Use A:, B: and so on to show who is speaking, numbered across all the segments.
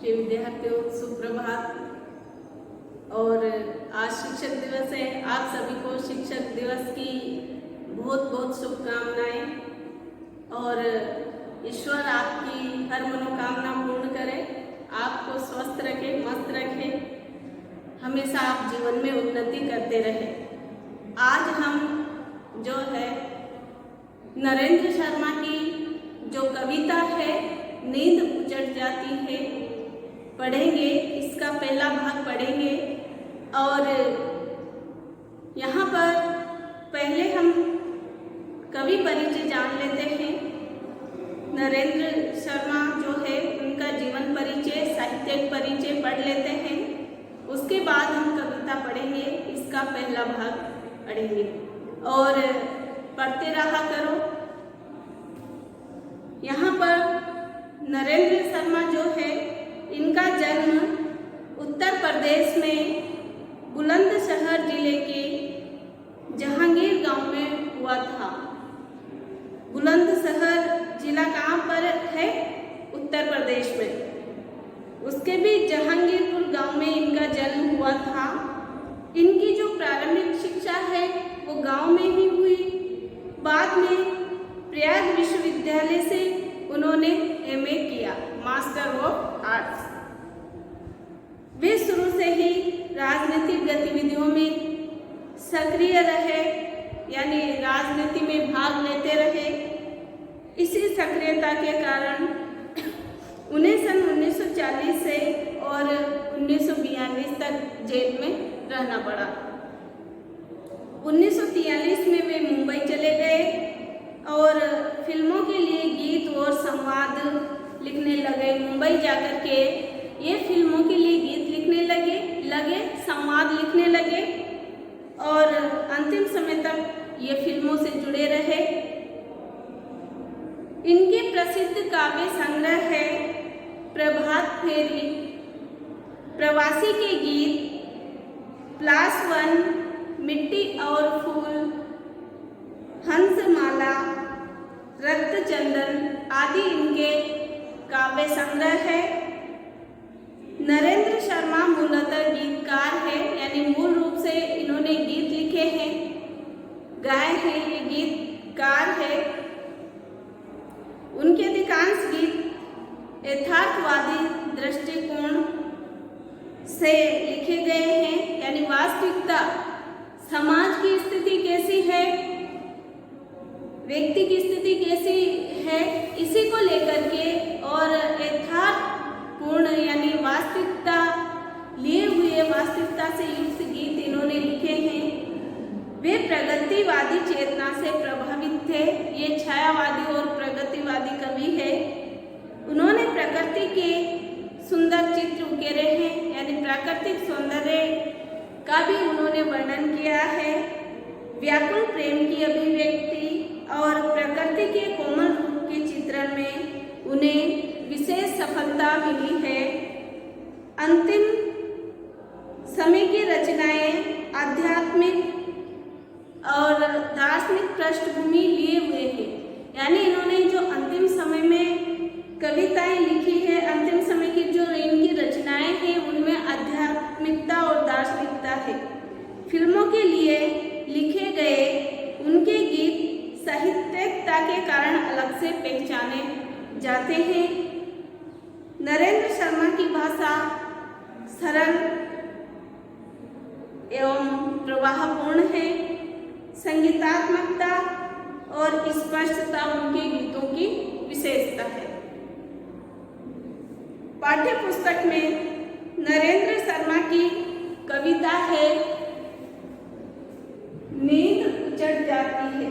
A: प्रिय विद्यार्थियों, सुप्रभात। और आज शिक्षक दिवस है। आप सभी को शिक्षक दिवस की बहुत बहुत शुभकामनाएं और ईश्वर आपकी हर मनोकामना पूर्ण करे, आपको स्वस्थ रखे, मस्त रखे, हमेशा आप जीवन में उन्नति करते रहे। आज हम जो है नरेंद्र शर्मा की जो कविता है नींद उजड़ जाती है पढ़ेंगे। इसका पहला भाग पढ़ेंगे और यहाँ पर पहले हम कवि परिचय जान लेते हैं। नरेंद्र शर्मा जो है उनका जीवन परिचय, साहित्यिक परिचय पढ़ लेते हैं। उसके बाद हम कविता पढ़ेंगे, इसका पहला भाग पढ़ेंगे और पढ़ते रहा करो। यहाँ पर नरेंद्र शर्मा जो है इनका जन्म उत्तर प्रदेश में बुलंदशहर जिले के जहांगीर गांव में हुआ था। बुलंदशहर जिला कहाँ पर है? उत्तर प्रदेश में। उसके भी जहांगीरपुर गांव में इनका जन्म हुआ था। इनकी जो प्रारंभिक शिक्षा है वो गांव में ही हुई। बाद में प्रयाग विश्वविद्यालय से उन्होंने एमए किया, मास्टर ऑफ आर्ट्स। वे शुरू से ही राजनीतिक गतिविधियों में सक्रिय रहे, यानी राजनीति में भाग लेते रहे। इसी सक्रियता के कारण उन्हें सन 1940 से और 1942 तक जेल में रहना पड़ा। 1943 में वे मुंबई चले गए और फिल्मों के लिए गीत और संवाद लिखने लगे। मुंबई जाकर के ये फिल्मों के लिए गीत लिखने लगे, संवाद लिखने लगे और अंतिम समय तक ये फिल्मों से जुड़े रहे। इनके प्रसिद्ध काव्य संग्रह है प्रभात फेरी, प्रवासी के गीत, प्लास वन, मिट्टी और फूल, हंसमाला, रक्त चंदन आदि इनके काव्य संग्रह है। नरेंद्र शर्मा मूलतः गीतकार है, यानी मूल रूप से इन्होंने गीत लिखे हैं, गाए हैं, ये गीतकार है। उनके अधिकांश गीत यथार्थवादी दृष्टिकोण से लिखे गए हैं, यानी वास्तविकता, समाज की स्थिति कैसी है, व्यक्ति की स्थिति कैसी है, इसी को लेकर के और यथार्थपूर्ण यानी वास्तविकता लिए हुए, वास्तविकता से युक्त गीत इन्होंने लिखे हैं। वे प्रगतिवादी चेतना से प्रभावित थे। ये छायावादी और प्रगतिवादी कवि है। उन्होंने प्रकृति के सुंदर चित्र उकेरे हैं, यानी प्राकृतिक सौंदर्य का भी उन्होंने वर्णन किया है। व्याकुल प्रेम की अभिव्यक्ति और प्रकृति के कोमल रूप के चित्रण में उन्हें विशेष सफलता मिली है। अंतिम समय की रचनाएं आध्यात्मिक और दार्शनिक पृष्ठभूमि लिए हुए हैं, यानी इन्होंने जो अंतिम समय में कविताएं लिखी है, अंतिम समय की जो इनकी रचनाएं हैं उनमें आध्यात्मिकता और दार्शनिकता है। फिल्मों के लिए लिखे गए उनके गीत साहित्यिकता के कारण अलग से पहचाने जाते हैं। नरेंद्र शर्मा की भाषा सरल एवं प्रवाहपूर्ण है। संगीतात्मकता और स्पष्टता उनके गीतों की विशेषता है। पाठ्य पुस्तक में नरेंद्र शर्मा की कविता है नींद उजड़ जाती है।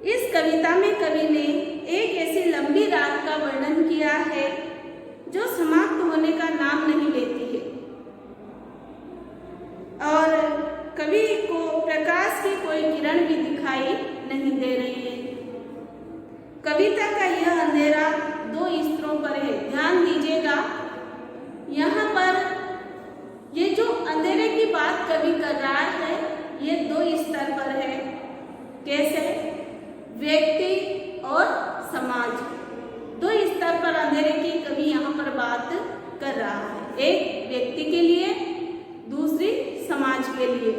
A: इस कविता में कवि ने एक ऐसी लंबी रात का वर्णन किया है जो समाप्त होने का नाम नहीं लेती है और कवि को प्रकाश की कोई किरण भी दिखाई नहीं दे रही है। कविता का यह अंधेरा दो स्तरों पर है। ध्यान दीजिएगा, यहाँ पर ये जो अंधेरे की बात कवि कर रहा है ये दो स्तर पर है। कैसे? व्यक्ति और समाज, दो स्तर पर अंधेरे की कवि व्यक्ति के लिए, दूसरी समाज के लिए।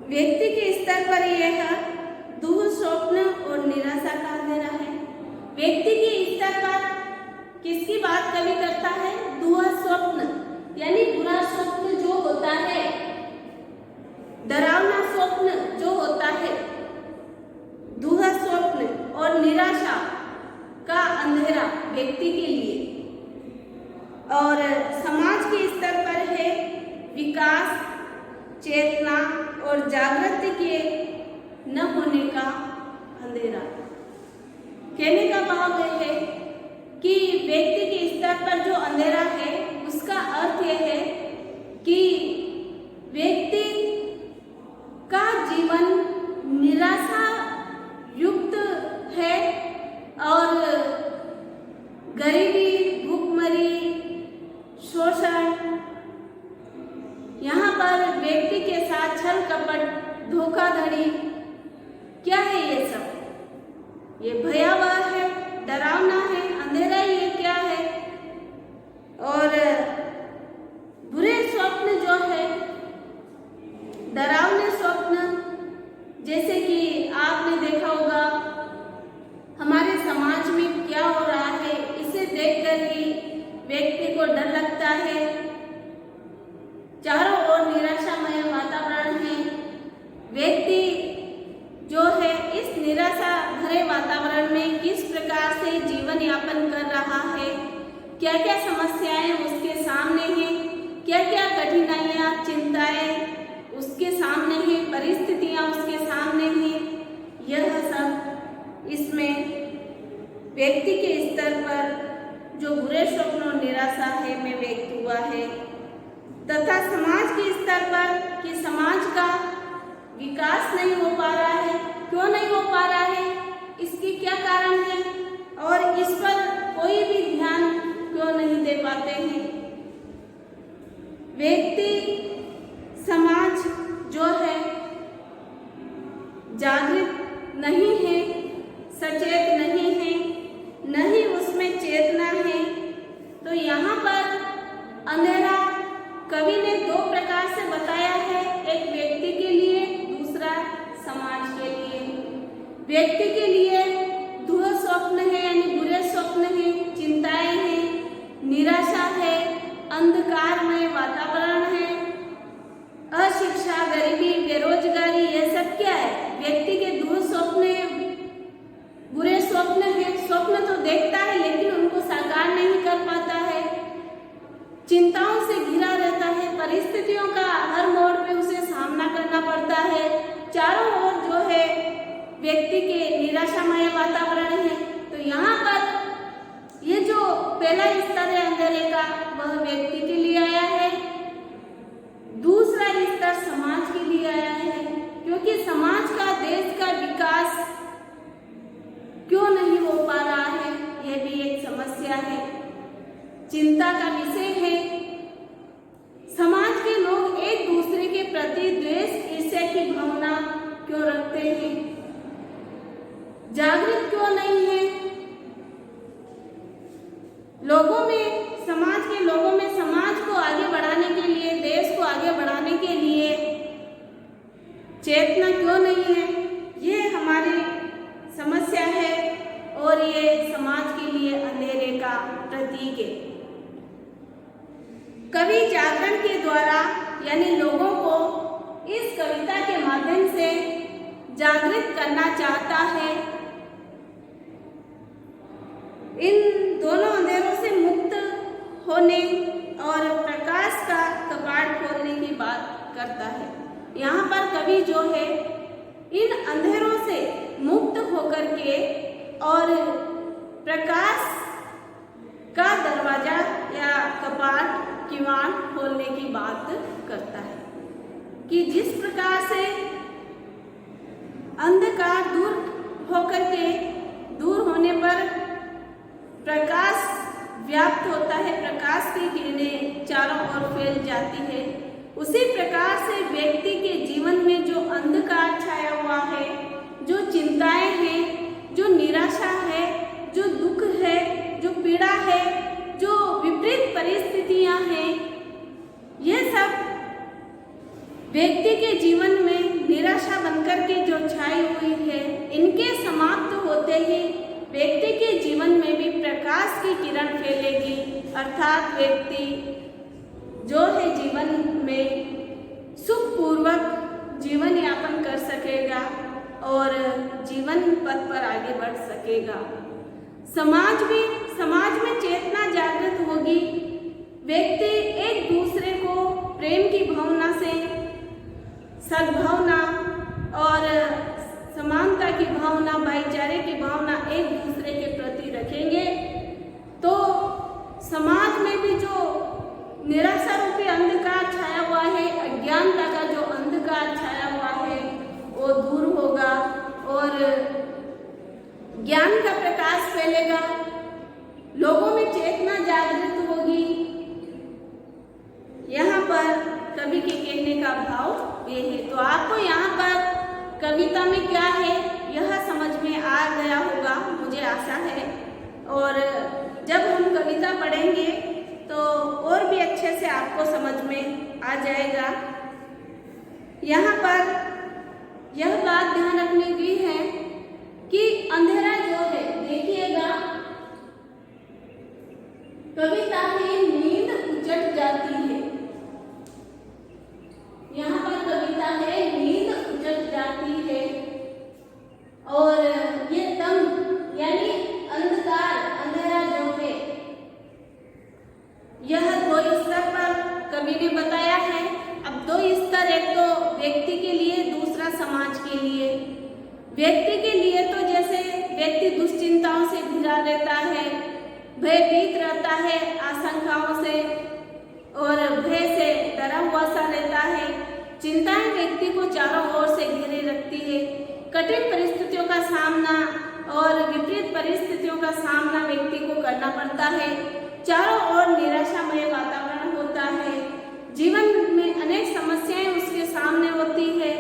A: व्यक्ति के स्तर पर यह दुख, स्वप्न और निराशा का अंधेरा है। व्यक्ति के स्तर पर किसकी बात कवि करता है? दुह स्वप्न, यानी बुरा स्वप्न जो होता है, डरावना स्वप्न जो होता है, दुह स्वप्न और निराशा का अंधेरा व्यक्ति के लिए। और समाज के स्तर पर है विकास, चेतना और जागृति के न होने का अंधेरा। कहने का भाव यह है कि व्यक्ति के स्तर पर जो अंधेरा है उसका अर्थ यह है कि व्यक्ति का जीवन निराशा युक्त है और गरीबी, भूखमरी, शोषण, यहाँ पर व्यक्ति के साथ छल कपट, धोखाधड़ी, क्या है ये सब? ये भयावह है, डरावना है, अंधेरा ये क्या है? और बुरे स्वप्न जो है, डरावने स्वप्न, जैसे कि आपने देखा होगा हमारे समाज में क्या हो रहा है, इसे देखकर ही व्यक्ति को डर लगता है। चारों ओर निराशामय वातावरण है। व्यक्ति जो है इस निराशा भरे वातावरण में किस प्रकार से जीवन यापन कर रहा है, क्या क्या समस्याएं उसके सामने हैं, क्या क्या कठिनाइयां, चिंताएं उसके सामने हैं, परिस्थितियां उसके सामने हैं, यह सब इसमें व्यक्ति के स्तर पर जो बुरे स्वप्न और निराशा है में व्यक्त हुआ है। तथा समाज के स्तर पर कि समाज का विकास नहीं हो पा रहा है। क्यों नहीं हो पा रहा है? इसके क्या कारण है और इस पर कोई भी ध्यान क्यों नहीं दे पाते हैं? व्यक्ति, समाज जो है जागृत नहीं है, सचेत नहीं है, नहीं उसमें चेतना है। तो यहाँ पर अंधेरा कवि ने दो प्रकार से बताया है, एक व्यक्ति के लिए, दूसरा समाज के लिए। व्यक्ति के लिए दुह स्वप्न है, यानी बुरे स्वप्न है, चिंताएं हैं, निराशा है, अंधकारमय वातावरण है, अशिक्षा, गरीबी, बेरोजगारी, ये सब क्या है? व्यक्ति के दुह स्वप्न, बुरे स्वप्न है। स्वप्न तो देखता है लेकिन उनको साकार नहीं कर पाता है, चिंताओं से घिरा रहता है, परिस्थितियों का हर मोड़ पे उसे सामना करना पड़ता है। चारों ओर जो है व्यक्ति के निराशामय वातावरण है। तो यहाँ पर ये जो पहला स्तर है अंधेरे का, वह व्यक्ति के लिए आया है। दूसरा स्तर समाज के लिए आया है, क्योंकि समाज का, देश का विकास क्यों नहीं हो पा रहा है, यह भी एक समस्या है, चिंता का विषय है। समाज के लोग एक दूसरे के प्रति द्वेष, ईर्ष्या की भावना क्यों रखते हैं? जागृत क्यों नहीं है लोगों में, समाज के लोगों में? समाज को आगे बढ़ाने के लिए, देश को आगे बढ़ाने के लिए चेतना क्यों नहीं है? ये हमारी समस्या है और ये समाज के लिए अंधेरे का प्रतीक है। कवि जागरण के द्वारा, यानी लोगों को इस कविता के माध्यम से जागृत करना चाहता है। इन दोनों अंधेरों से मुक्त होने और प्रकाश का कपाट खोलने की बात करता है। यहाँ पर कवि जो है इन अंधेरों से मुक्त होकर के और प्रकाश का दरवाजा या कपाट, किवाड़ खोलने की बात करता है कि जिस प्रकार से अंधकार दूर होने पर प्रकाश व्याप्त होता है, प्रकाश की किरणें चारों ओर फैल जाती है, उसी प्रकार से व्यक्ति के जीवन में जो अंधकार छाया हुआ है, जो चिंताएं हैं, जो निराशा है, जो दुख है, जो पीड़ा पीड़ा है, जो विपरीत परिस्थितियां हैं, यह सब व्यक्ति के जीवन में निराशा बनकर के जो छाई हुई है, इनके समाप्त होते ही व्यक्ति के जीवन में भी प्रकाश की किरण फैलेगी, अर्थात व्यक्ति जो है जीवन में सुखपूर्वक जीवन यापन कर सकेगा और जीवन पथ पर आगे बढ़ सकेगा। समाज में चेतना जागृत होगी, व्यक्ति एक दूसरे को प्रेम की भावना से, सद्भावना और समानता की भावना, भाईचारे की भावना एक दूसरे के प्रति रखेंगे तो समाज में भी जो निराशा रूपी अंधकार छाया हुआ है, अज्ञानता का जो अंधकार छाया हुआ है, वो दूर होगा और ज्ञान का प्रकाश फैलेगा, लोगों में चेतना जागृत होगी। यहाँ पर कवि के कहने का भाव ये है। तो आपको यहाँ पर कविता में क्या है यह समझ में आ गया होगा, मुझे आशा है। और जब हम कविता पढ़ेंगे तो और भी अच्छे से आपको समझ में आ जाएगा। यहाँ पर यह बात ध्यान रखने की है कि अंधेरा जो है, देखिएगा कविता में नींद उजड़ जाती है। यहाँ पर कविता है नींद उजड़ जाती है और ये दम यानी अंधकार, अंधेरा जो है, यह दो स्तर पर कवि ने बताया है। अब दो स्तर, एक तो व्यक्ति के लिए, दूसरा समाज के लिए। व्यक्ति के लिए तो जैसे व्यक्ति दुश्चिंताओं से घिरा रहता है, भयभीत रहता है, आशंकाओं से और भय से डरा हुआ सा रहता है। चिंताएं व्यक्ति को चारों ओर से घेरे रखती है। कठिन परिस्थितियों का सामना और विपरीत परिस्थितियों का सामना व्यक्ति को करना पड़ता है। चारों ओर निराशामय वातावरण होता है। जीवन में अनेक समस्याएं उसके सामने होती है।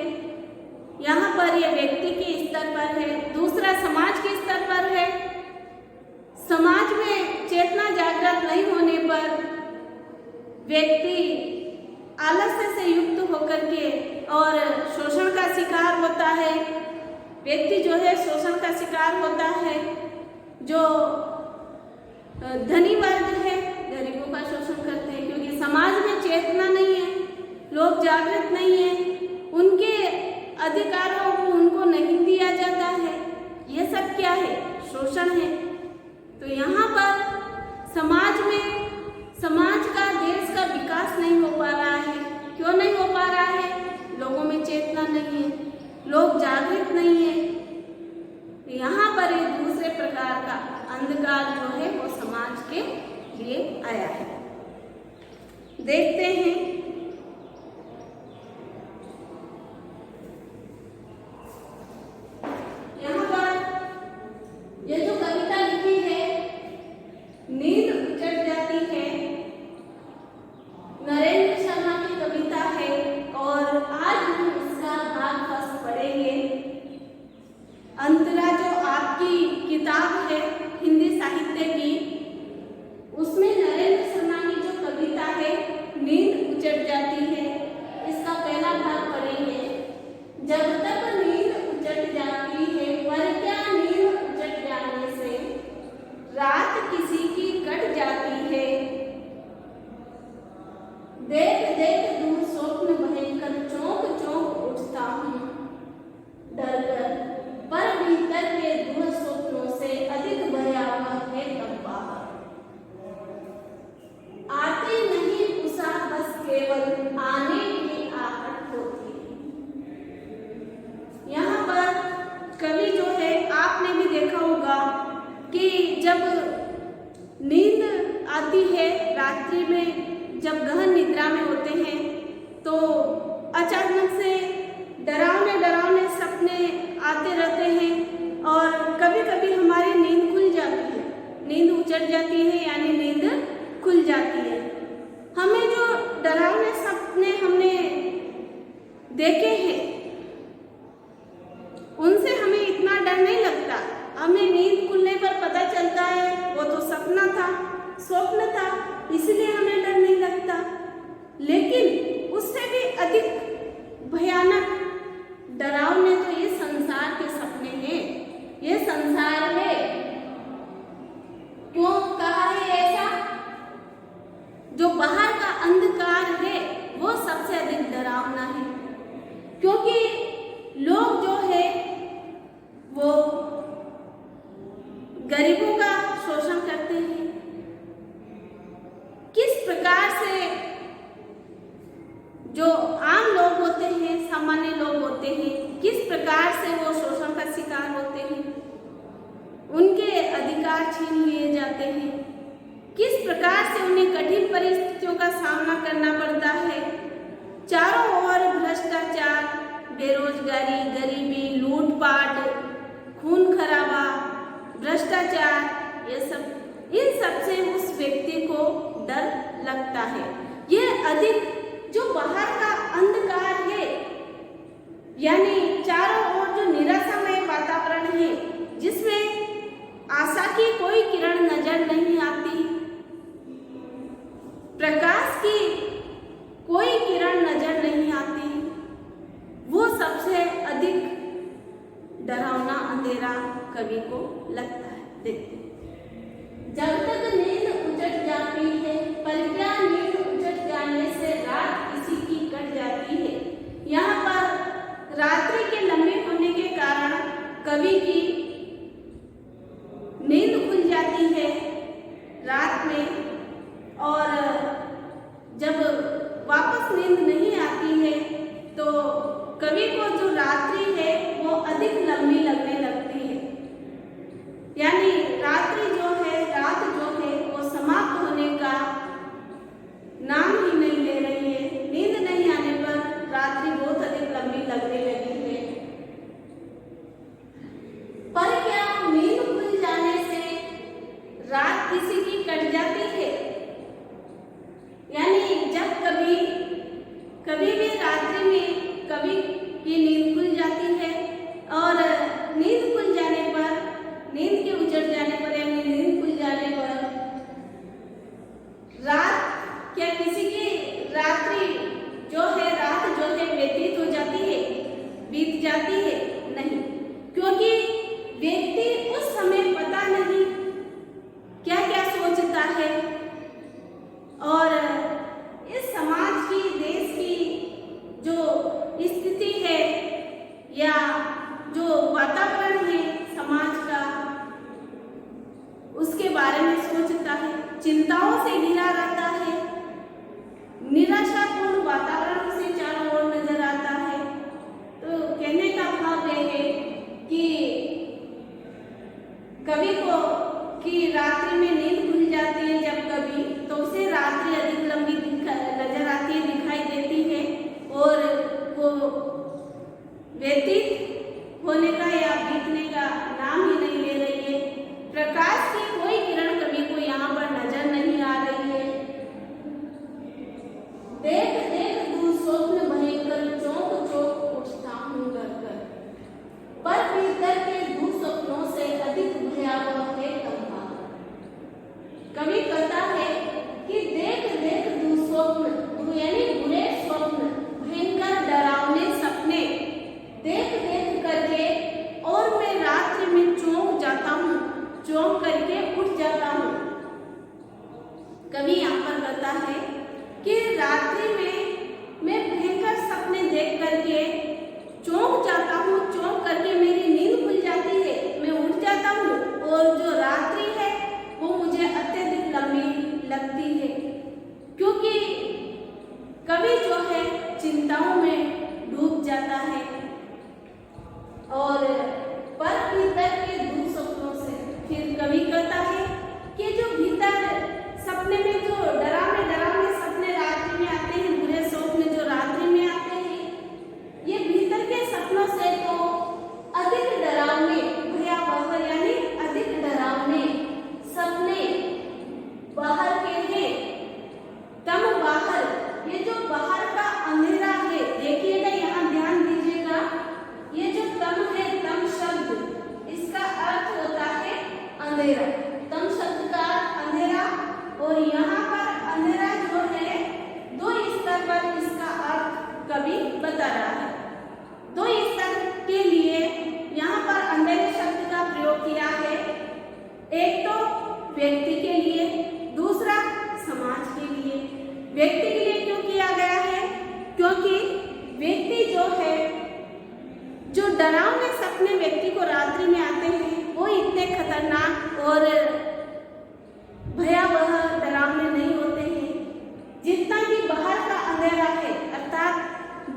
A: यहाँ पर यह व्यक्ति के स्तर पर है। दूसरा समाज के स्तर पर है। समाज में चेतना जागृत नहीं होने पर व्यक्ति आलस्य से युक्त होकर के और शोषण का शिकार होता है। व्यक्ति जो है शोषण का शिकार होता है। जो धनी वर्ग है गरीबों का शोषण करते हैं, क्योंकि समाज में चेतना नहीं है, लोग जागृत नहीं है, उनके अधिकारों को उनको नहीं दिया जाता है। ये सब क्या है? शोषण है। तो यहाँ पर समाज का, देश का विकास नहीं हो पा रहा है। क्यों नहीं हो पा रहा है? लोगों में चेतना नहीं है, लोग जागृत नहीं है। यहाँ पर एक दूसरे प्रकार का अंधकार जो है वो समाज के लिए आया है। देखते हैं यहाँ पर ये जो कविता लिखी है, नींद उजड़ जाती है, नरेंद्र शर्मा की कविता है और आज हम इसका भाग फर्स्ट पढ़ेंगे। अंतरा जो आपकी किताब है हिंदी साहित्य की, उसमें नरेंद्र शर्मा की जो कविता है नींद उजड़ जाती है, इसका पहला भाग पढ़ेंगे। जब तक नींद उजड़ जाती है, पर क्या नींद उजड़ जाने से रात किसी की कट जाती है। देख देख दूर स्वप्न भयंकर चौंक चौंक उठता हूँ डर कर, पर भीतर के दूर स्वप्नों से अधिक भयावह है तब बाहर। आती नहीं उषा बस केवल आने की आहट होती है। यहाँ पर कवि जो है, आपने भी देखा होगा कि जब नींद आती है रात्रि में, जब गहन निद्रा में होते हैं तो अचानक से डरावने सपने आते रहते हैं और कभी कभी हमारी नींद खुल जाती है, नींद उजड़ जाती है यानी नींद खुल जाती है। हमें जो डरावने सपने हमने देखे हैं उनसे हमें इतना डर नहीं लगता। हमें नींद खुलने पर पता चलता है वो तो सपना था, जो आम लोग होते हैं, सामान्य लोग होते हैं, किस प्रकार से वो शोषण का शिकार होते हैं, उनके अधिकार छीन लिए जाते हैं, किस प्रकार से उन्हें कठिन परिस्थितियों का सामना करना पड़ता है। चारों ओर भ्रष्टाचार, बेरोजगारी, गरीबी, लूटपाट, खून खराबा, भ्रष्टाचार, ये सब, इन सब से उस व्यक्ति को डर लगता है। ये अधिक जो बाहर का अंधकार है, यानी चारों ओर जो निराशामय वातावरण है, जिसमें आशा की कोई किरण नजर नहीं आती, प्रकाश की कोई किरण नजर नहीं आती, वो सबसे अधिक डरावना अंधेरा कवि को लगता है। देखते, जब तक नींद उजड़ जाती है, पर क्या नींद उजड़ जाने से रात किसी की कट जाती है। यहाँ पर रात्रि के लंबे होने के कारण कवि की नींद खुल जाती है रात में, और जब वापस नींद नहीं आती है तो कवि को जो रात्रि है वो अधिक लंबी लगने लगती है, यानी रात्रि जो है, रात जो है वो समाप्त होने का नाम ही नहीं ले रही है। नींद नहीं आने पर रात्रि बहुत अधिक लंबी लगने लगी है। पर क्या नींद खुल जाने से रात किसी की कट जाती है? यानी जब कभी भी रात्रि में कवि की नींद खुल जाती है, और नींद खुल जाने पर, नींद के उजड़ जाने पर, यानी नींद खुल जाने पर रात, क्या किसी की रात्रि जो है, रात जो है व्यतीत हो जाती है, बीत जाती है? नहीं, क्योंकि व्यक्ति उस समय पता नहीं क्या क्या सोचता है, और इस समाज की, देश की जो स्थिति है या जो वातावरण है समाज का, उसके बारे में सोचता है, चिंताओं से घिरा रहता है, निराशापूर्ण वातावरण से चारों ओर नजर आता है। तो कहने का भाव यह है कि कवि को कि रात्रि में नींद खुल जाती है जब कभी, तो उसे रात्रि अधिक लंबी नजर आती है, दिखाई देती है, और वो व्यतीत होने का या बीतने का नाम ही नहीं ले रही है। प्रकाश की कोई किरण कवि को यहाँ पर नजर नहीं आ रही है। देख देख दूर स्वप्न भयंकर, चौंक चौंक उठता हूँ डरकर, पर भीतर के दूर स्वप्नों से अधिक भयावह है तमहा। कवि कहता है कि देख देख दूर स्वप्न, यानी बुरे स्वप्न, भयंकर डरावने सपने देख देख करके, और मैं रात्रि में चौंक जाता हूँ, चौंक करके उठ जाता हूँ। कवि यहाँ पर कहता है कि रात्रि में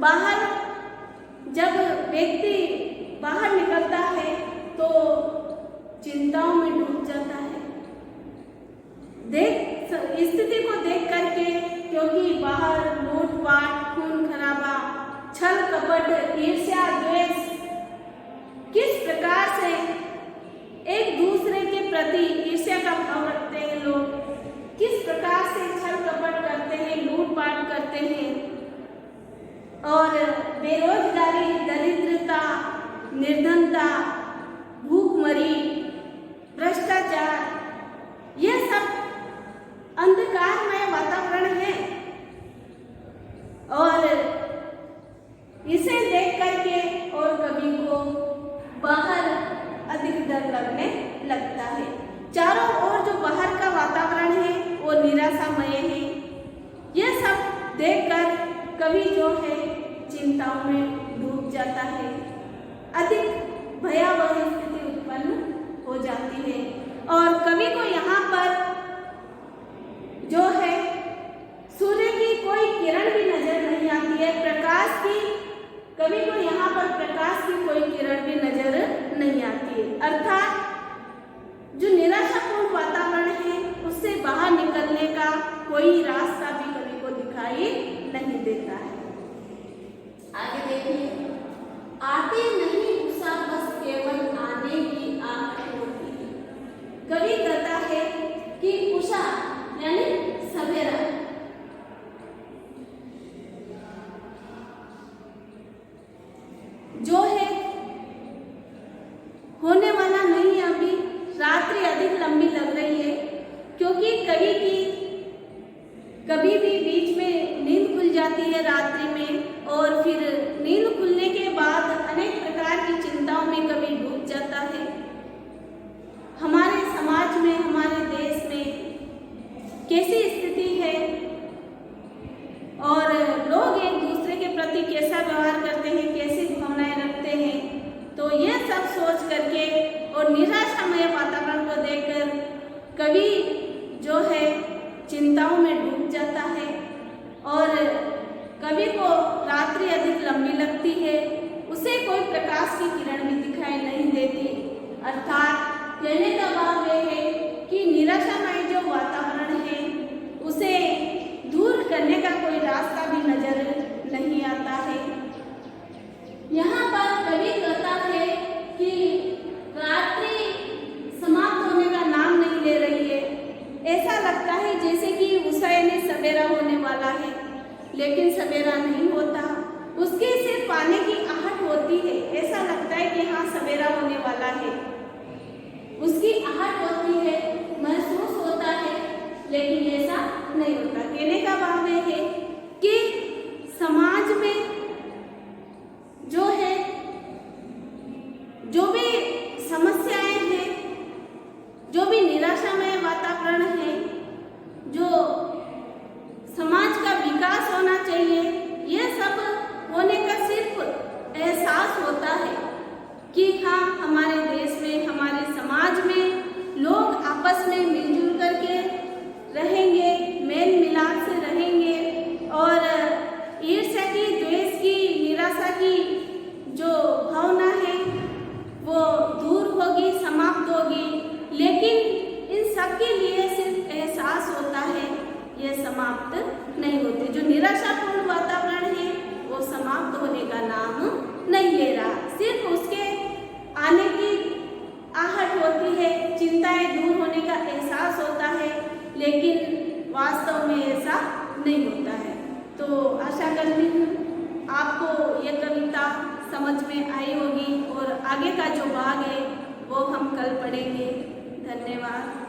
A: बाहर जब व्यक्ति बाहर निकलता है तो चिंताओं में डूब जाता है। स्थिति को देख करके, क्योंकि बाहर लूटपाट, खून खराबा, छल कपट, ईर्ष्या, द्वेष, किस प्रकार से एक दूसरे के प्रति ईर्ष्या का भाव रखते हैं लोग, किस प्रकार से छल कपट करते हैं, लूटपाट करते हैं, और बेरोजगारी, दरिद्रता, निर्धनता, भूखमरी, भ्रष्टाचार, यह सब अंधकारमय वातावरण है। और इसे देख करके और कवि को बाहर अधिक डर लगने लगता है। चारों ओर जो बाहर का वातावरण है वो निराशामय है। यह सब देखकर कवि जो है चिंताओं में डूब जाता है, अधिक भयावह स्थिति उत्पन्न हो जाती है। और कवि को यहाँ पर जो है सूर्य की कोई किरण भी नजर नहीं आती है, प्रकाश की, कवि को यहाँ पर प्रकाश की कोई किरण भी नजर नहीं आती है। अर्थात जो निराशापूर्ण वातावरण है उससे बाहर निकलने का कोई रास्ता भी कवि को दिखाई नहीं देता है। आगे देखिए, आते नहीं उषा बस केवल आने की आहट होती है। कवि कहता है कि उषा यानी सवेरा, जो है होने वाला नहीं है। अभी रात्रि अधिक लंबी लग रही है, क्योंकि कवि की कभी भी बीच में नींद खुल जाती है रात्रि में, और फिर नींद खुलने के बाद अनेक प्रकार की चिंताओं में कवि डूब जाता है। हमारे समाज में, हमारे देश में कैसी स्थिति है और लोग एक दूसरे के प्रति कैसा व्यवहार करते हैं, कैसी भावनाएं रखते हैं, तो यह सब सोच करके और निराशामय वातावरण को देखकर कवि जो है चिंताओं में डूब जाता है। और कवि को रात्रि अधिक लंबी लगती है, उसे कोई प्रकाश की किरण भी दिखाई नहीं देती। अर्थात कहने का भाव यह है कि निराशामय जो वातावरण है उसे दूर करने का कोई रास्ता भी नजर नहीं आता है। यहाँ पर कवि कहता है कि रात्रि समाप्त होने का नाम नहीं ले रही है। ऐसा लगता है जैसे कि उषा यानी सवेरा होने वाला है, लेकिन सवेरा नहीं होता, उसके सिर्फ पाने की आहट होती है। ऐसा लगता है कि हाँ सवेरा होने वाला है, उसकी आहट होती है, महसूस होता है, लेकिन ऐसा नहीं होता। कहने का भाव यह है कि समाज में जो है, जो भी समस्याएं हैं, जो भी निराशामय वातावरण है, जो समाज का विकास होना चाहिए, यह सब होने का सिर्फ एहसास होता है कि हाँ हमारे देश में, हमारे समाज में लोग आपस में मिलजुल करके रहेंगे, मेल मिलाप से रहेंगे, और ईर्ष्या की, द्वेष की, निराशा की जो भावना है वो दूर होगी, समाप्त होगी। लेकिन इन सब के लिए सिर्फ एहसास होता है, यह समाप्त नहीं होते। जो निराशापूर्ण वातावरण है वो समाप्त होने का नाम नहीं ले रहा, सिर्फ उसके आने की आहट होती है, चिंताएं दूर होने का एहसास होता है, लेकिन वास्तव में ऐसा नहीं होता है। तो आशा करती हूँ आपको ये कविता समझ में आई होगी, और आगे का जो भाग है वो हम कल पढ़ेंगे। धन्यवाद।